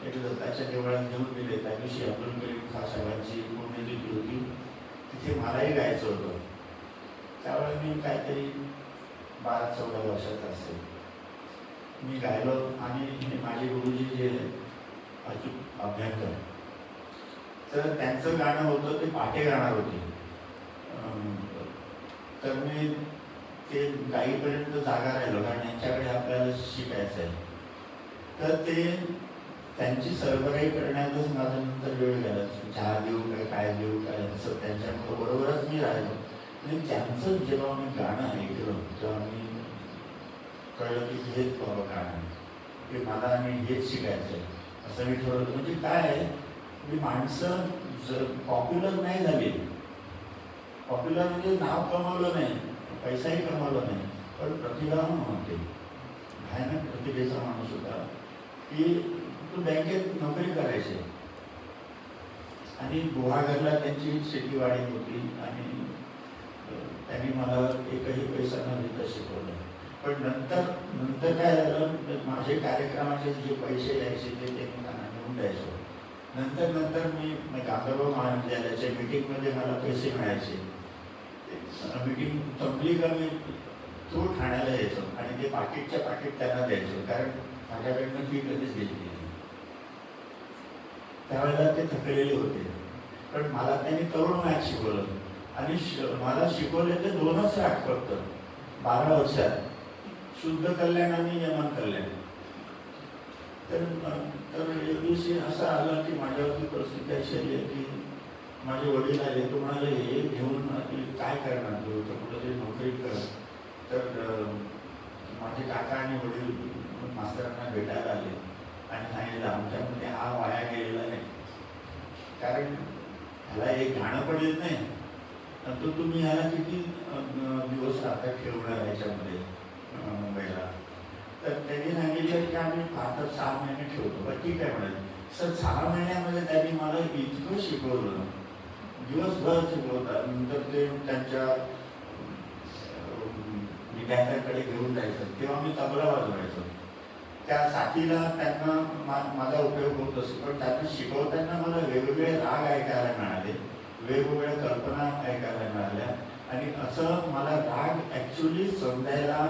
एक दत्ताच्या देवळात घेऊन गेले. त्या दिवशी अब्दुल करीम खान साहेबांची पुण्यतिथी होती. तिथे मलाही गायचं होतं. त्यावेळेस मी काहीतरी 12-14 वर्षाचा असेल. मी गायलो आणि माझे गुरुजी जे अचूक अभ्यंकर, तर त्यांचं गाणं होतं ते पाटे गाणार होते. तर मी ते गाईपर्यंत जागा राहिलो, कारण यांच्याकडे आपल्याला शिकायचं आहे. तर ते त्यांची सरबराई करण्यातच माझा नंतर वेळ गेला. चहा देऊ काय देऊ काय असं त्यांच्याबरोबरच मी राहिलो. आणि त्यांचं जेव्हा मी गाणं ऐकलं तेव्हा मी कळलं की हेच बाबा गाणं, की मला आणि हेच शिकायचं आहे असं मी ठरवलं. म्हणजे काय आहे की माणसं जर पॉप्युलर नाही झाली, पॉप्युलर म्हणजे नाव कमवलं नाही, पैसाही कमवला नाही, पण प्रतिभावान होते. भयानक प्रतिभेचा माणूस होता की तो बँकेत नोकरी करायची आणि गुहागरला त्यांची शेतीवाडी होती आणि त्यांनी मला एकही पैसा न देता शिकवलं. पण नंतर काय झालं, माझे कार्यक्रमाचे जे पैसे यायचे ते त्यांना घेऊन द्यायचो. नंतर मी गांधर्व महाविद्यालयाच्या मीटिंगमध्ये मला पैसे मिळायचे. मीटिंग संपली का मी तो ठाण्याला यायचो आणि ते पाकिटच्या पाकिट त्यांना द्यायचो, कारण माझ्याकडनं फी कधीच घेतली नाही. त्यावेळेला ते थकलेले होते, पण मला त्यांनी तरुण मॅच शिकवलं आणि मला शिकवले ते 2च राग फक्त 12 वर्षात, शुद्ध कल्याण आणि यमन कल्याण. तर एक दिवशी असं आलं की माझ्यावरती परिस्थिती अशी आली की माझे वडील आले. तो म्हणाले हे घेऊन काय करणार तू, कुठं तरी नोकरी कर. तर माझे काका आणि वडील मास्तरांना भेटायला आले आणि सांगितलं आमच्यामध्ये हा वाया गेलेला नाही, कारण ह्याला एक गाणं पण येत नाही, तर तुम्ही ह्याला किती दिवस आता ठेवणार ह्याच्यामध्ये मुंबईला. तर त्यांनी सांगितलं की आम्ही आता 6 महिने ठेवतो. पण ठीक आहे म्हणाले. सर 6 महिन्यामध्ये त्यांनी मला इतकं शिकवलं, दिवसभर शिकवतात. नंतर ते त्यांच्या विद्यार्थ्यांकडे घेऊन जायचं, तेव्हा मी तबला वाजवायचो. त्या साथीला त्यांना माझा उपयोग होत असतो, पण त्यांना शिकवताना मला वेगवेगळे राग ऐकायला मिळाले, वेगवेगळ्या कल्पना ऐकायला मिळाल्या. आणि असं मला राग ॲक्च्युली समजायला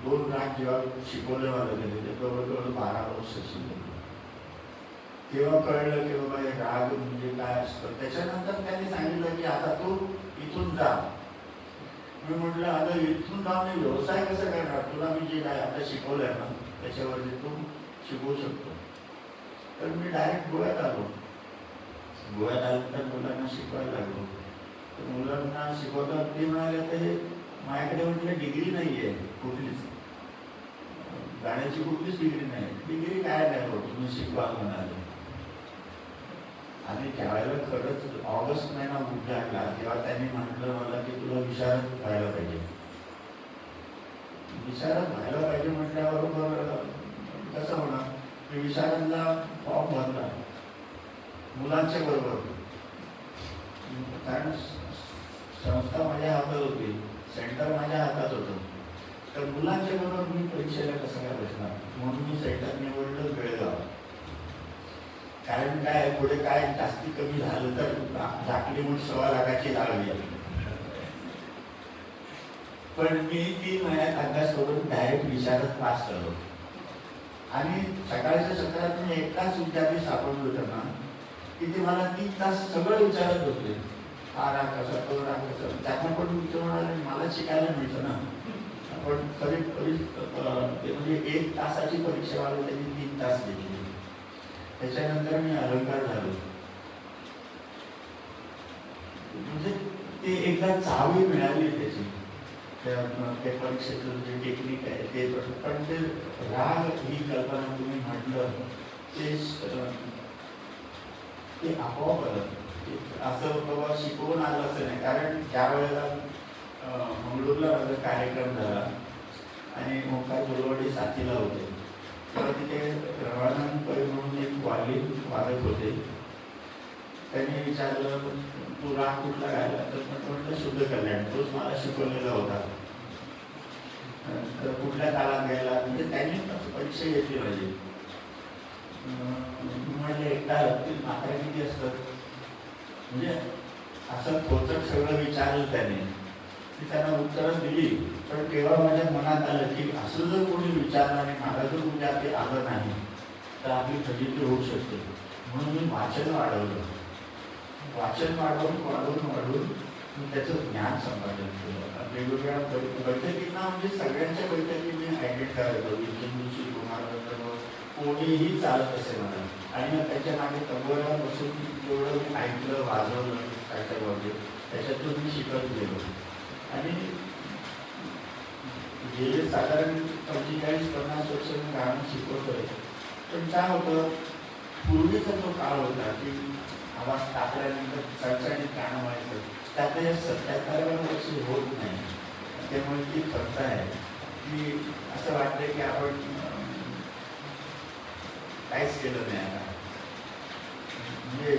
दोन राग जेव्हा शिकवले मला गेले ते जवळजवळ 12 वर्ष शिकवले, तेव्हा कळलं की बाबा हे राग म्हणजे काय असतं. त्याच्यानंतर त्यांनी सांगितलं की आता तू इथून जा. मी म्हटलं आता इथून जाऊन मी व्यवसाय कसं करणार, तुला मी जे काय आता शिकवलंय ना त्याच्यावरती तू शिकवू शकतो. तर मी डायरेक्ट गोव्यात आलो. गोव्यात आल्यानंतर मुलांना शिकवायला लागलो. तर मुलांना शिकवता ते म्हणाले ते माझ्याकडे म्हटलं डिग्री नाही आहे कुठलीच, गाण्याची कुठलीच डिग्री नाही. डिग्री काय नाही होत, तुम्ही शिकवा म्हणाले. आणि त्यावेळेला खरंच ऑगस्ट महिना उजाडला तेव्हा त्यांनी म्हटलं मला की तुला विशारद व्हायला पाहिजे. विशारद व्हायला पाहिजे म्हटल्याबरोबर कसं होणार, मी विशारदला फॉर्म भरला मुलांच्या बरोबर, कारण संस्था माझ्या हातात होती, सेंटर माझ्या हातात होतं. तर मुलांच्या बरोबर मी परीक्षेला कसं काय बसणार, म्हणून मी सेंटर निवडलं बेळगाव. कारण काय पुढे काय जास्ती कमी झालं तर झाकली म्हणून 1.25 लाखाची लागली. पण मी 3 महिन्यात अभ्यास करून डायरेक्ट विशारद पास झालो. आणि सकाळच्या सत्रात मी एकटाच विद्यार्थी सापडलो होतो ना की ते मला 3 तास सगळं विचारत होते, हा राग कसा, तो राग कसा. त्यांना पण मी म्हणाले मला शिकायला मिळतं ना. पण खरी ते म्हणजे 1 तासाची परीक्षा वाले त्यांनी 3 तास घेतली. त्याच्यानंतर मी अलंकार झालो. म्हणजे ते एकदा चावी मिळाली त्याची, त्या परीक्षेचं जे टेक्निक आहे ते. पण ते राग ही कल्पना तुम्ही म्हटलं ते आपोआप आलं. असं बाबा शिकवून आलं असं नाही. कारण त्या वेळेला मंगळूरला माझा कार्यक्रम झाला आणि ओंकार गुरुवाडी साथीला होते. तेव्हा तिथे रवानंद पै म्हणून एक वादक होते. त्यांनी विचारलं तू राग कुठला गायला, तर म्हटलं शुद्ध कल्याण, तोच मला शिकवलेला होता. तर कुठल्या तालात घ्यायला, म्हणजे त्यांनी परीक्षा घेतली पाहिजे. म्हणजे एकटा मात्रा किती असतात, म्हणजे असं खोचट सगळं विचारलं त्याने. ती त्यांना उत्तरं दिली. पण तेव्हा माझ्या मनात आलं की असं जर कोणी विचारलं आणि मला जर उद्या ते आलं नाही तर आपली फजिती होऊ शकते. म्हणून मी वाचन वाढवलं. वाचन वाढवून मी त्याचं ज्ञान संपादन केलं. वेगवेगळ्या बैठकींना, म्हणजे सगळ्यांच्या बैठकी मी अटेंड करायचो. विजयजी कुमार कोणीही चालत असे मला. आणि मग त्याच्या मागे तबला बसून जेवढं मी ऐकलं, वाजवलं काय काय वगैरे त्याच्यातून मी शिकत गेलो. आणि गेले साधारण 45-50 वर्ष मी गाणं शिकवतोय. पण काय होतं, पूर्वीचा जो काळ होता की आवाज टाकल्यानंतर चढचढीत गाणं व्हायचं, त्यात या 77 वर्षी होत नाही. त्यामुळे ती फक्त आहे की असं वाटतं की आपण काहीच केलं नाही आता. म्हणजे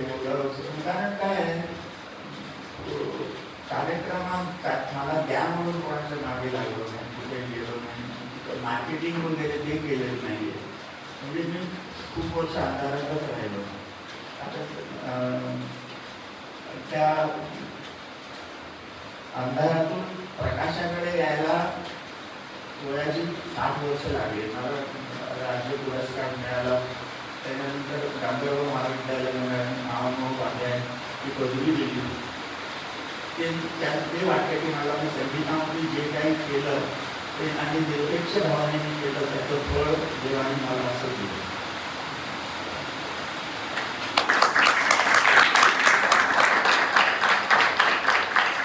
कारण काय आहे, कार्यक्रमात मला द्या म्हणून कोणाच्या मागे लागलो नाही, कुठे गेलो नाही, मार्केटिंग वगैरे ते केलेलं नाही आहे. म्हणजे मी खूप वर्ष अंधारातच राहिलो. आता त्या अंधारातून प्रकाशाकडे यायला वयाची 60 वर्ष लागली. मला राज्य पुरस्कार मिळाला. त्यानंतर गांधर्व महाविद्यालयाने महामोह वाद्याय ही पदवी दिली. ते वाटतं की मला मी संगीतामध्ये जे काही केलं ते आणि निरपेक्ष भावनेने केलं त्याचं फळ देवाने मला असं दिलं.